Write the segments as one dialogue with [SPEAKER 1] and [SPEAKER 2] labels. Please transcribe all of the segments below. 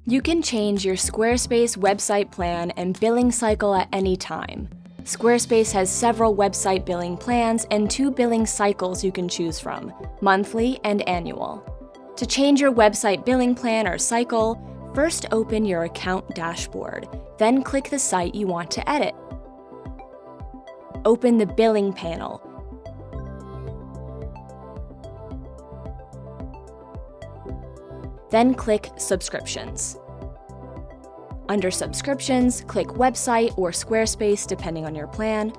[SPEAKER 1] You can change your Squarespace website plan and billing cycle at any time. Squarespace has several website billing plans and 2 billing cycles you can choose from, monthly and annual. To change your website billing plan or cycle, first open your account dashboard, then click the site you want to edit. Open the billing panel. Then click Subscriptions. Under Subscriptions, click Website or Squarespace depending on your plan.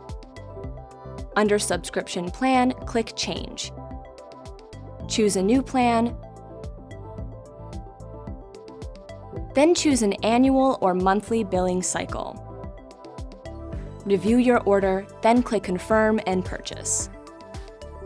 [SPEAKER 1] Under Subscription Plan, click Change. Choose a new plan. Then choose an annual or monthly billing cycle. Review your order, then click Confirm and Purchase.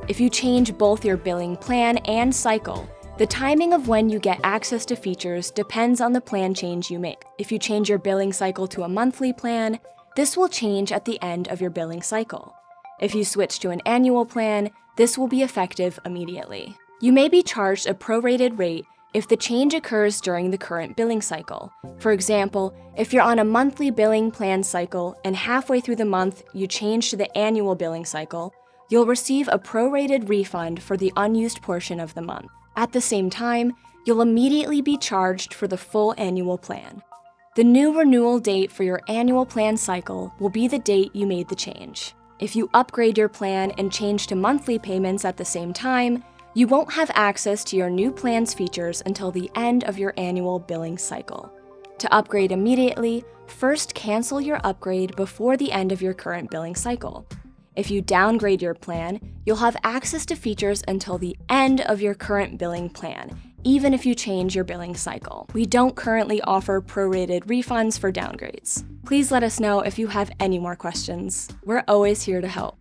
[SPEAKER 1] If you change both your billing plan and cycle, the timing of when you get access to features depends on the plan change you make. If you change your billing cycle to a monthly plan, this will change at the end of your billing cycle. If you switch to an annual plan, this will be effective immediately. You may be charged a prorated rate if the change occurs during the current billing cycle. For example, if you're on a monthly billing plan cycle and halfway through the month you change to the annual billing cycle, you'll receive a prorated refund for the unused portion of the month. At the same time, you'll immediately be charged for the full annual plan. The new renewal date for your annual plan cycle will be the date you made the change. If you upgrade your plan and change to monthly payments at the same time, you won't have access to your new plan's features until the end of your annual billing cycle. To upgrade immediately, first cancel your upgrade before the end of your current billing cycle. If you downgrade your plan, you'll have access to features until the end of your current billing plan, even if you change your billing cycle. We don't currently offer prorated refunds for downgrades. Please let us know if you have any more questions. We're always here to help.